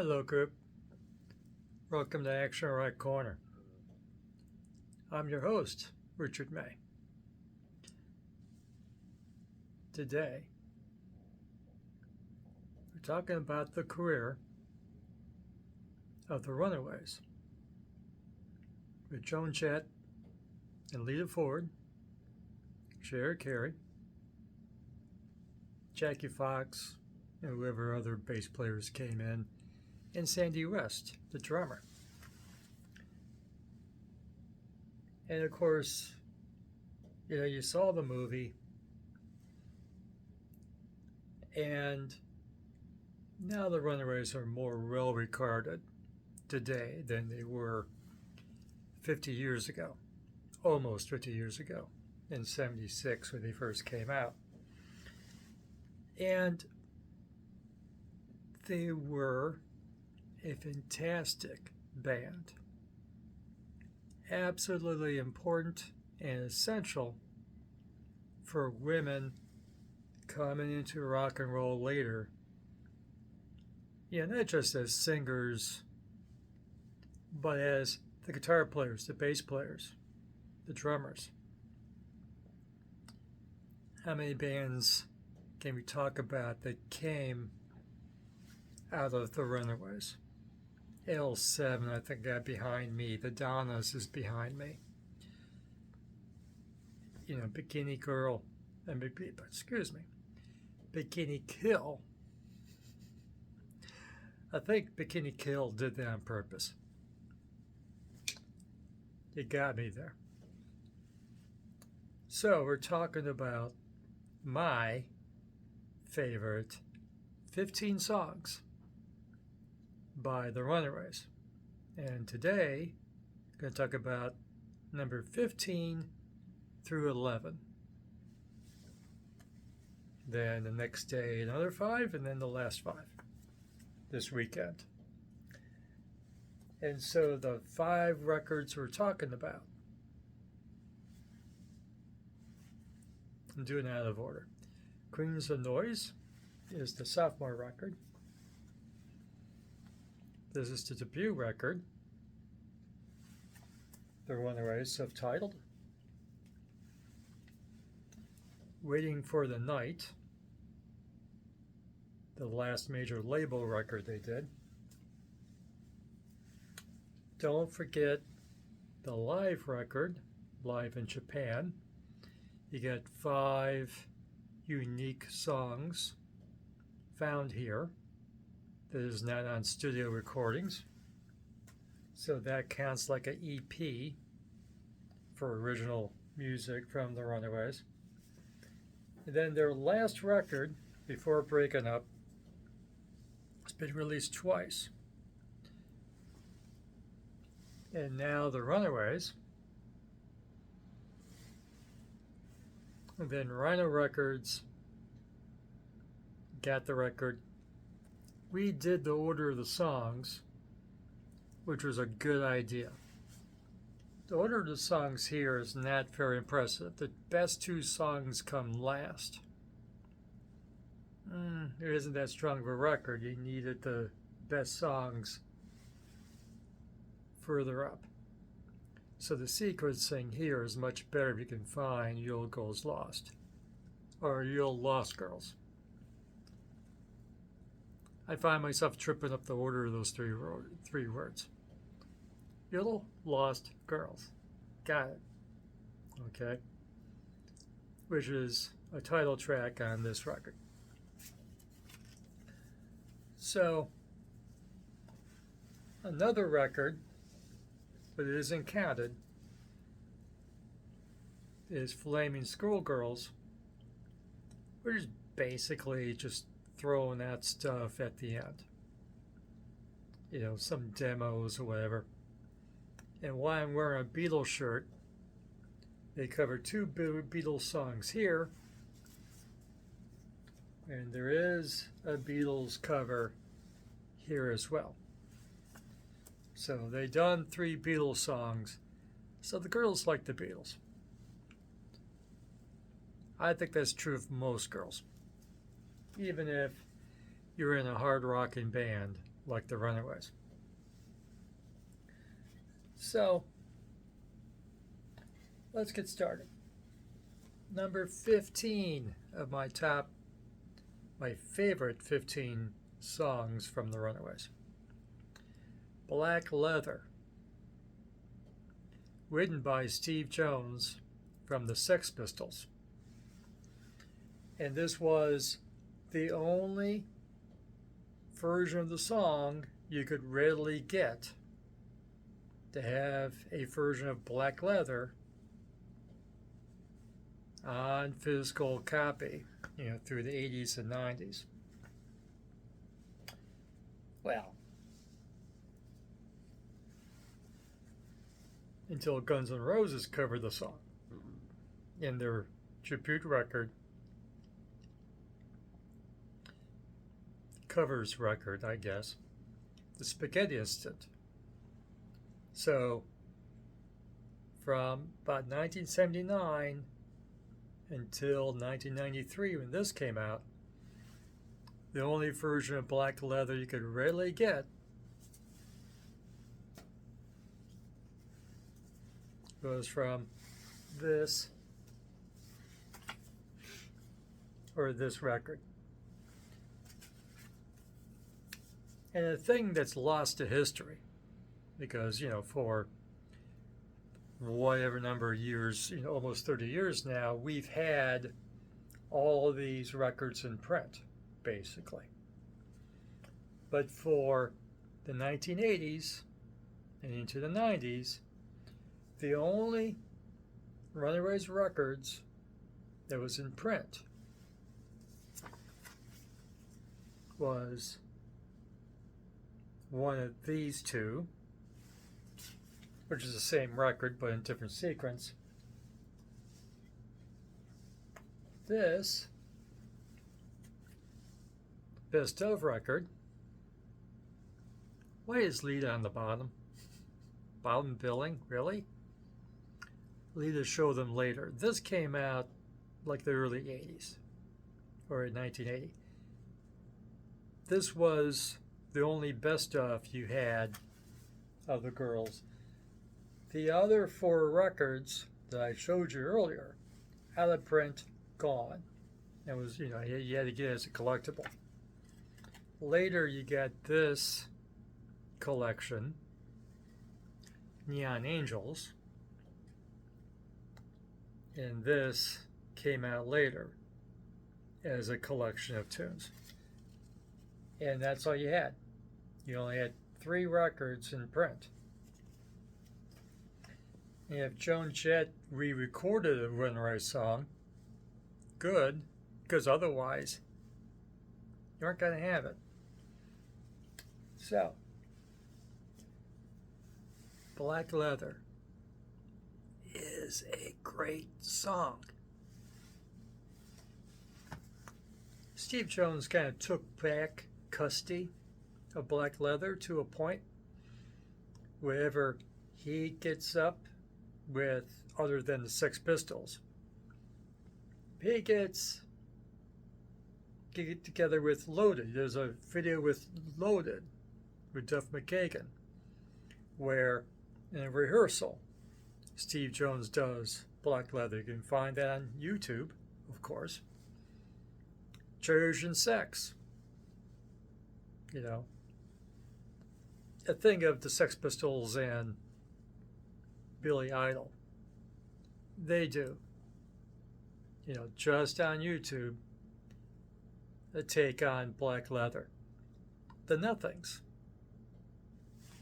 Hello, group. Welcome to Action Right Corner. I'm your host, Richard May. Today, we're talking about the career of the Runaways with Joan Jett and Lita Ford, Cher Carey, Jackie Fox, and whoever other bass players came in, and Sandy West, the drummer. And of course, you saw the movie, and now the Runaways are more well regarded today than they were 50 years ago, almost 50 years ago, in 76 when they first came out. And they were a fantastic band. Absolutely important and essential for women coming into rock and roll later. Not just as singers, but as the guitar players, the bass players, the drummers. How many bands can we talk about that came out of the Runaways? L7, I think, got behind me. The Donnas is behind me. Bikini Girl, Bikini Kill. I think Bikini Kill did that on purpose. You got me there. So we're talking about my favorite 15 songs by the Runaways. And today, I'm going to talk about number 15 through 11. Then the next day, another 5, and then the last 5 this weekend. And so the 5 records we're talking about, I'm doing it out of order. Queens of Noise is the sophomore record. This is the debut record, the Runaways, self-titled. Waiting for the Night, the last major label record they did. Don't forget the live record, live in Japan. You get 5 unique songs found here that is not on studio recordings. So that counts like an EP for original music from the Runaways. And then their last record before breaking up has been released twice. And now the Runaways, and then Rhino Records got the record. We did the order of the songs, which was a good idea. The order of the songs here is not very impressive. The best 2 songs come last. It isn't that strong of a record. You needed the best songs further up. So the sequencing here is much better if you can find You'll Goes Lost or You'll Lost Girls. I find myself tripping up the order of those three words. You'll Lost Girls. Got it. Okay. Which is a title track on this record. So, another record, but it isn't counted, is Flaming Schoolgirls, which is basically just throwing out stuff at the end. Some demos or whatever. And while I'm wearing a Beatles shirt, they cover 2 Beatles songs here. And there is a Beatles cover here as well. So they done 3 Beatles songs. So the girls like the Beatles. I think that's true of most girls. Even if you're in a hard rocking band like the Runaways. So, let's get started. Number 15 of my favorite 15 songs from the Runaways. Black Leather, written by Steve Jones from the Sex Pistols. And this was the only version of the song you could readily get to have a version of Black Leather on physical copy, through the 80s and 90s. Well, until Guns N' Roses covered the song in their tribute record, covers record, I guess, the Spaghetti Instant. So, from about 1979 until 1993, when this came out, the only version of Black Leather you could readily get was from this record. And a thing that's lost to history, because, for whatever number of years, almost 30 years now, we've had all of these records in print, basically. But for the 1980s and into the 90s, the only Runaways records that was in print was one of these two, which is the same record but in different sequence. This best of record. Why is Lita on the bottom? Bottom billing? Really? Lita show them later. This came out like the early 80s, or in 1980. This was the only best of you had of the girls. The other 4 records that I showed you earlier, out of print, gone. It was, you had to get it as a collectible. Later, you got this collection, Neon Angels, and this came out later as a collection of tunes. And that's all you had. You only had 3 records in print. And if Joan Jett re-recorded a Runaways song, good, because otherwise you aren't going to have it. So, Black Leather is a great song. Steve Jones kind of took back custody of Black Leather to a point. Wherever he gets up with, other than the Sex Pistols, he gets together with Loaded. There's a video with Loaded with Duff McKagan where in a rehearsal Steve Jones does Black Leather. You can find that on YouTube, of course. Trojan Sex. A thing of the Sex Pistols and Billy Idol. They do. Just on YouTube, a take on Black Leather. The Nothings.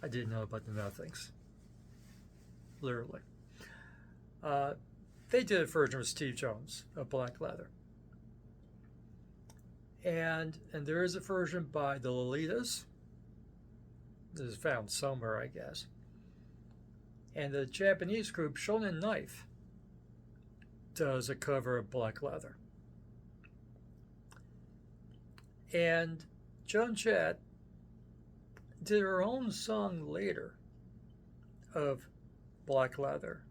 I didn't know about the Nothings. Literally. They did a version with Steve Jones of Black Leather. And there is a version by the Lolitas. This is found somewhere, I guess. And the Japanese group Shonen Knife does a cover of Black Leather. And Joan Jett did her own song later of Black Leather,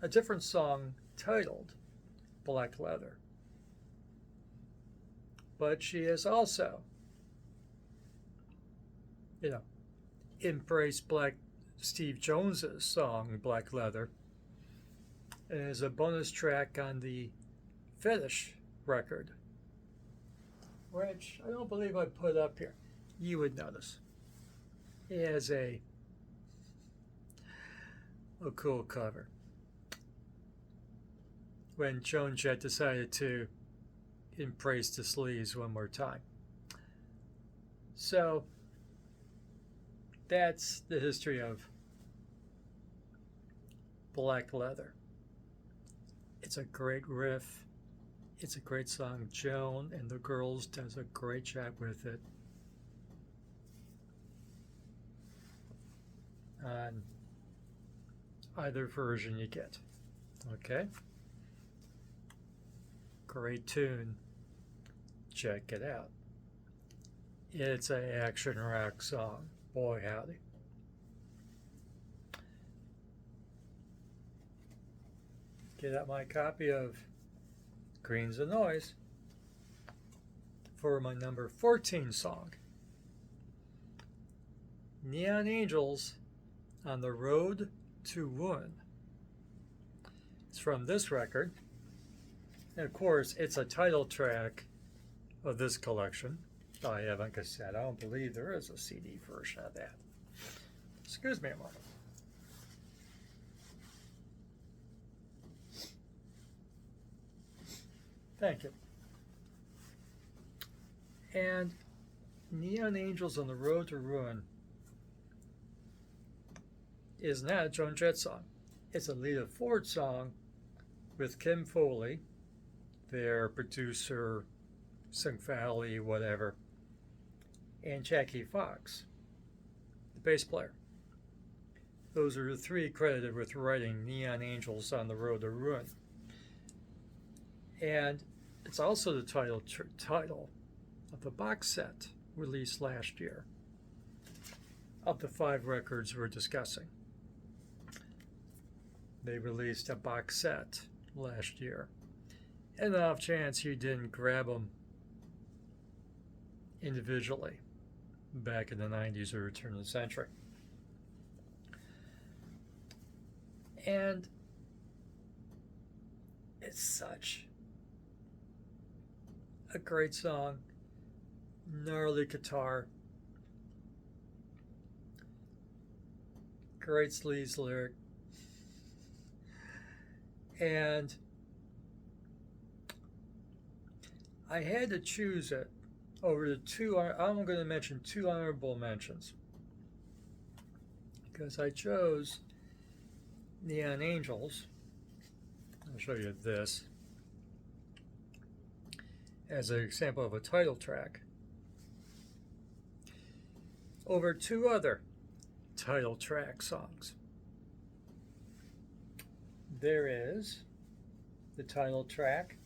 a different song titled Black Leather. But she has also, you know, embrace Steve Jones's song Black Leather. And as a bonus track on the Fetish record, which I don't believe I put up here. You would notice. It has a cool cover. When Joan Jett decided to embrace the sleeves one more time. So that's the history of Black Leather. It's a great riff. It's a great song. Joan and the Girls does a great job with it. On either version you get. Okay? Great tune. Check it out. It's an action rock song. Boy, howdy. Get out my copy of Greens and Noise for my number 14 song. Neon Angels on the Road to Ruin. It's from this record. And of course, it's a title track of this collection. I have on cassette. I don't believe there is a CD version of that. Excuse me a moment. Thank you. And Neon Angels on the Road to Ruin is not a Joan Jett song. It's a Lita Ford song with Kim Foley, their producer, Sing Valley, whatever, and Jackie Fox, the bass player. Those are the three credited with writing Neon Angels on the Road to Ruin. And it's also the title of the box set released last year of the 5 records we're discussing. They released a box set last year. And off chance you didn't grab them individually back in the 90s or turn of the century. And it's such a great song, gnarly guitar, great sleaze lyric, and I had to choose it over the two. I'm going to mention 2 honorable mentions because I chose Neon Angels. I'll show you this as an example of a title track over 2 other title track songs. There is the title track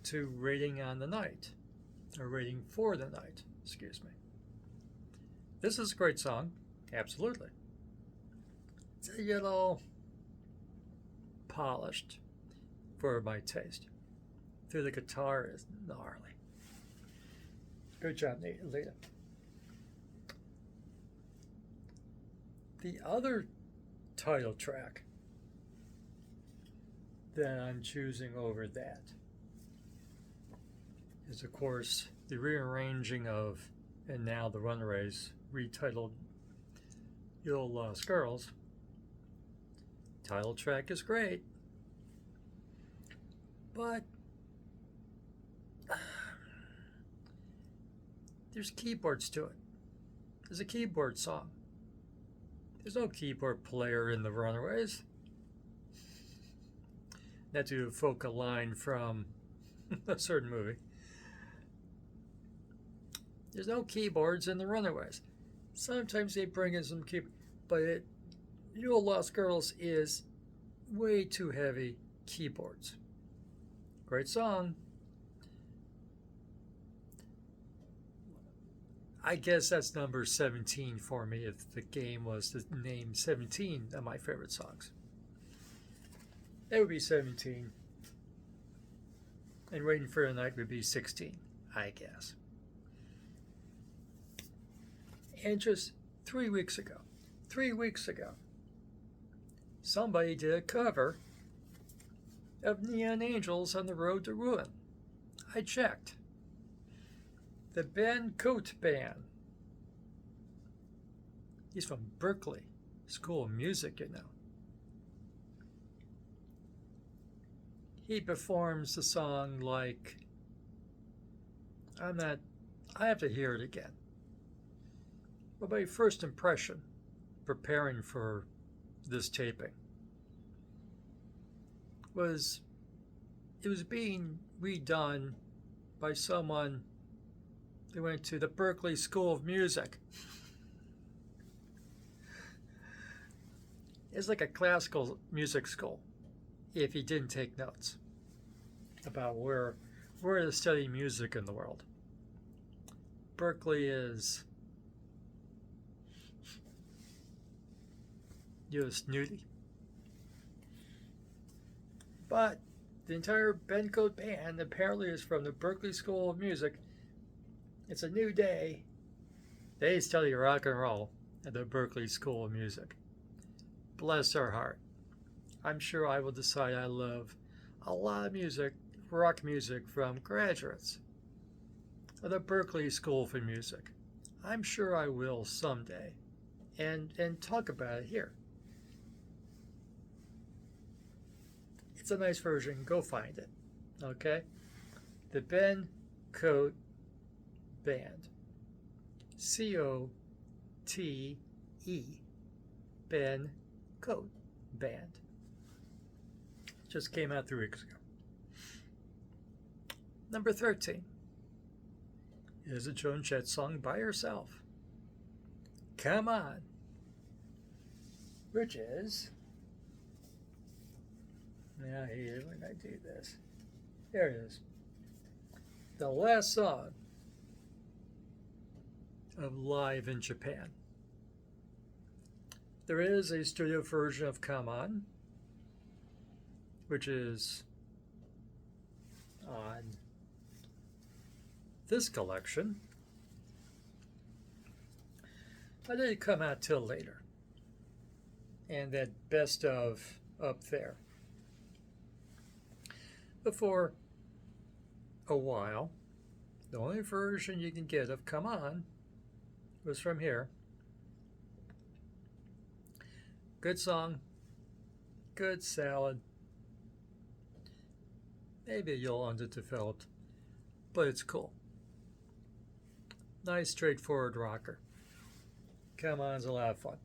to Rating on the Night, or Rating for the Night, excuse me. This is a great song, absolutely. It's a little polished for my taste. The guitar is gnarly. Good job, Lita. The other title track that I'm choosing over that is, of course, the rearranging of, and now the Runaways, retitled You Lost Girls. Title track is great, but there's keyboards to it. There's a keyboard song. There's no keyboard player in the Runaways. Not to evoke a line from a certain movie. There's no keyboards in the Runaways. Sometimes they bring in some keyboard, but You Lost Girls is way too heavy keyboards. Great song. I guess that's number 17 for me if the game was to name 17 of my favorite songs. It would be 17. And Waiting for the Night would be 16, I guess. And just 3 weeks ago, somebody did a cover of Neon Angels on the Road to Ruin. I checked. The Ben Coates Band. He's from Berkeley School of Music, you know. He performs the song like, I have to hear it again. But my first impression, preparing for this taping, was it was being redone by someone that went to the Berkeley School of Music. It's like a classical music school, if you didn't take notes about where to study music in the world. Berkeley is just nudie. But the entire Ben Coates Band apparently is from the Berkeley School of Music. It's a new day. They study rock and roll at the Berkeley School of Music. Bless their heart. I'm sure I will decide I love a lot of music, rock music, from graduates of the Berkeley School for Music. I'm sure I will someday, and talk about it here. It's a nice version. Go find it. Okay? The Ben Coates Band. C-O-T-E. Ben Coates Band. Just came out 3 weeks ago. Number 13 is a Joan Jett song, By Yourself. Come On. Which is... Now, here, when I do this. There it is. The last song of Live in Japan. There is a studio version of Come On, which is on this collection. But it didn't come out till later. And that best of up there. But for a while, the only version you can get of Come On was from here. Good song, good salad, maybe a little underdeveloped, but it's cool. Nice, straightforward rocker. Come On's a lot of fun.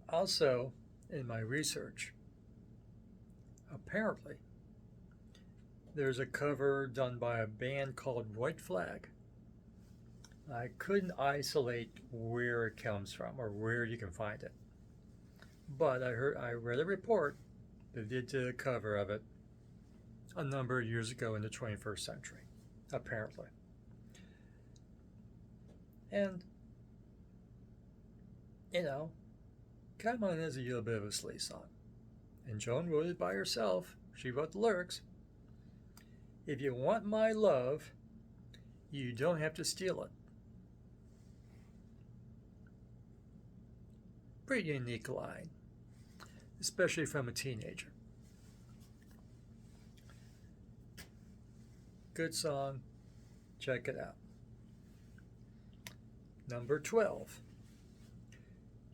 Also, in my research, apparently, there's a cover done by a band called White Flag. I couldn't isolate where it comes from or where you can find it. But I read a report that they did a cover of it a number of years ago in the 21st century, apparently. And, you know, Come On is a little bit of a sleaze song. And Joan wrote it by herself. She wrote the lyrics. If you want my love, you don't have to steal it. Pretty unique line, especially from a teenager. Good song. Check it out. Number 12.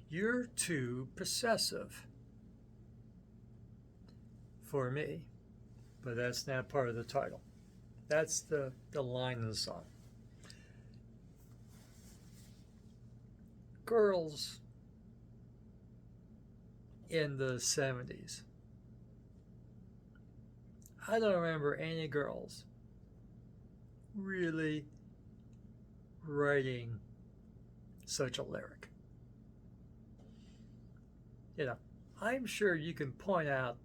You're too possessive for me. But that's not part of the title. That's the line of the song. Girls in the 70s. I don't remember any girls really writing such a lyric. You know, I'm sure you can point out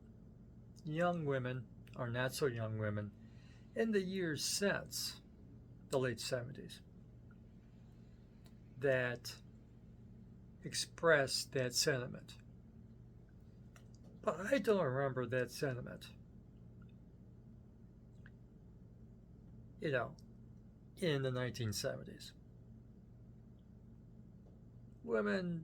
young women, or not so young women, in the years since the late 70s that expressed that sentiment. But I don't remember that sentiment, you know, in the 1970s. women,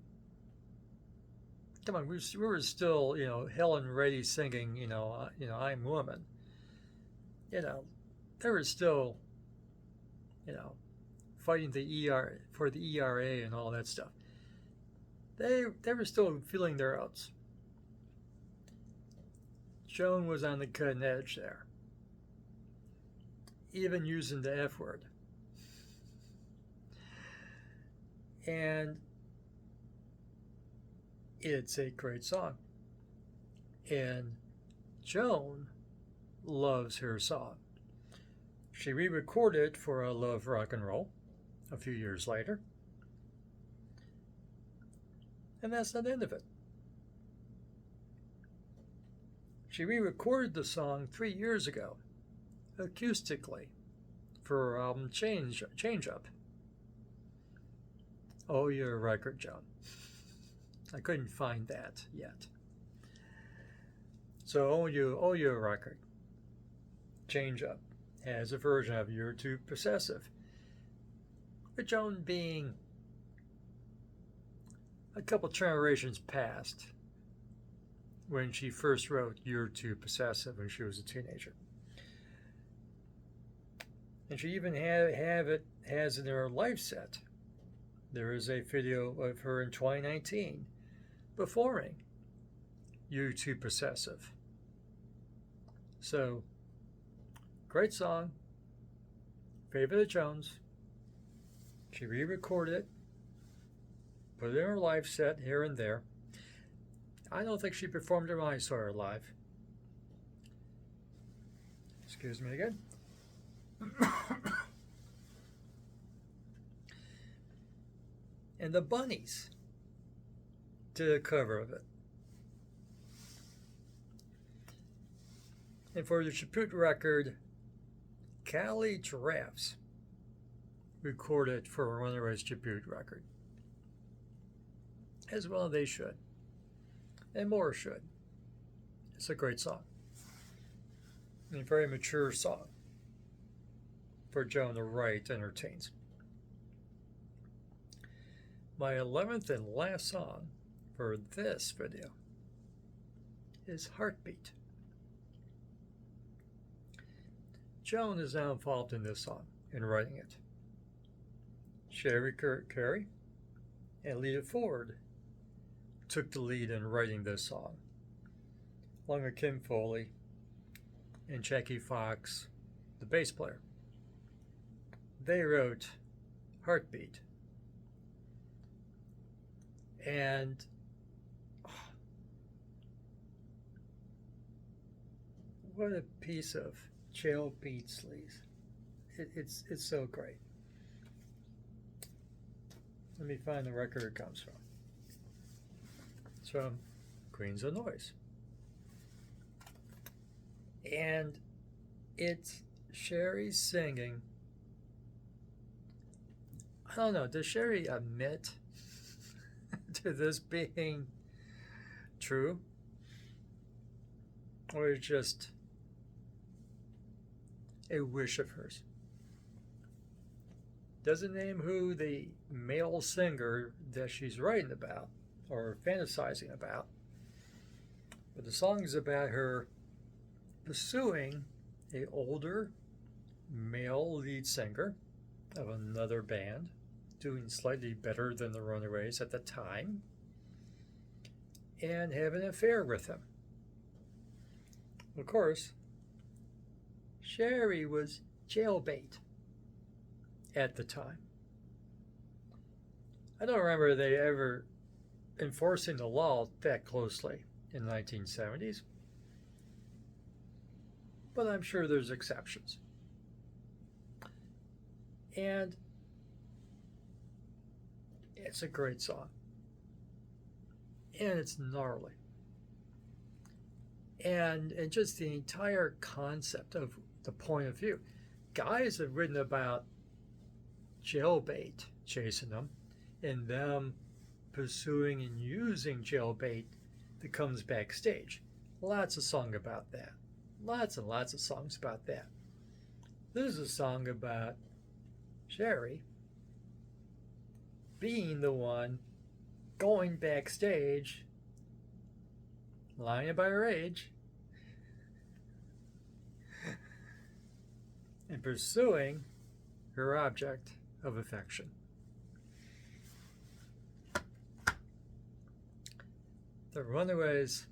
come on, we were still, Helen Reddy singing, I'm Woman. They were still, you know, fighting for the ERA and all that stuff. They were still feeling their oats. Joan was on the cutting edge there, even using the F word. And it's a great song. And Joan loves her song. She re-recorded for I Love Rock and Roll a few years later. And that's not the end of it. She re-recorded the song 3 years ago, acoustically, for her album Change Up. Oh, your record, Joan. I couldn't find that yet. So, oh, your record, Change Up, has a version of You're Too Possessive, with Joan being a couple generations past when she first wrote You're Too Possessive when she was a teenager. And she even has it in her live set. There is a video of her in 2019 performing You're Too Possessive. So, great song, favorite of Joan's. She re-recorded it, put it in her live set here and there. I don't think she performed it when I saw her live. Excuse me again. And the Bunnies did a cover of it. And for the Chaput record, Cali Giraffes recorded for a Runaways Chaput record. As well they should. And more should. It's a great song. And a very mature song for Joan to write entertains. My 11th and last song for this video is Heartbeat. Joan is now involved in this song, in writing it. Sherry Carey and Lita Ford took the lead in writing this song, along with Kim Foley and Jackie Fox, the bass player. They wrote Heartbeat. And what a piece of jailbeat sleaze. It's so great. Let me find the record it comes from. It's from Queens of Noise. And it's Sherry singing. I don't know, does Sherry admit to this being true? Or is it just a wish of hers? Doesn't name who the male singer that she's writing about or fantasizing about. But the song is about her pursuing an older male lead singer of another band, doing slightly better than the Runaways at the time, and having an affair with him. Of course, Sherry was jailbait at the time. I don't remember they ever enforcing the law that closely in the 1970s, but I'm sure there's exceptions. And it's a great song. And it's gnarly. And just the entire concept of the point of view. Guys have written about jailbait chasing them and them pursuing and using jailbait that comes backstage. Lots of songs about that. Lots and lots of songs about that. This is a song about Sherry being the one going backstage, lying about her age, and pursuing her object of affection. The Runaways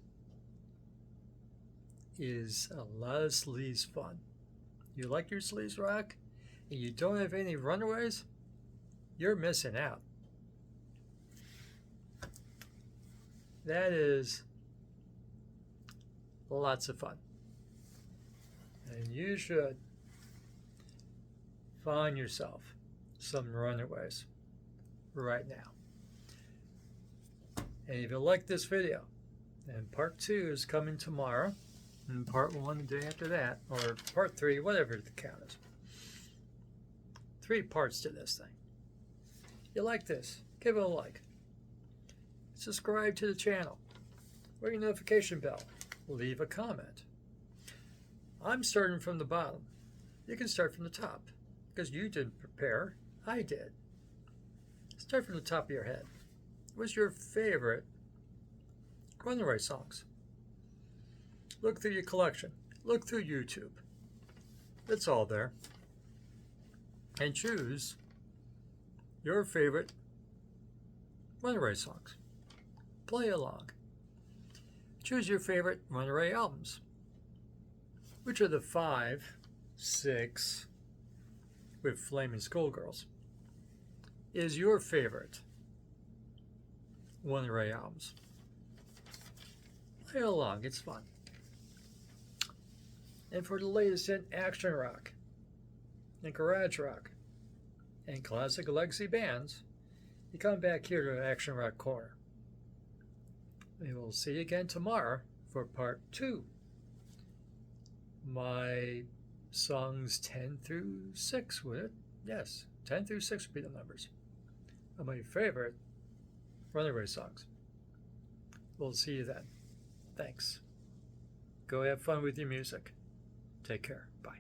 is a lot of sleaze fun. You like your sleaze rock and you don't have any Runaways? You're missing out. That is lots of fun. And you should find yourself some Runaways right now. And if you like this video, then part 2 is coming tomorrow, and part 1 the day after that, or part 3, whatever the count is. 3 parts to this thing. You like this? Give it a like. Subscribe to the channel. Ring the notification bell. Leave a comment. I'm starting from the bottom. You can start from the top, because you didn't prepare. I did. Start from the top of your head. What's your favorite Runaway songs? Look through your collection. Look through YouTube. It's all there. And choose your favorite Runaway songs. Play along. Choose your favorite Runaway albums. Which are the 5, 6, with Flaming Schoolgirls, is your favorite Runaway albums? Play along, it's fun. And for the latest in action rock, and garage rock, and classic legacy bands, you come back here to Action Rock Corner. We will see you again tomorrow for part 2. My songs 10 through 6, would it? Yes, 10 through 6 would be the numbers of my favorite Runaway songs. We'll see you then. Thanks. Go have fun with your music. Take care. Bye.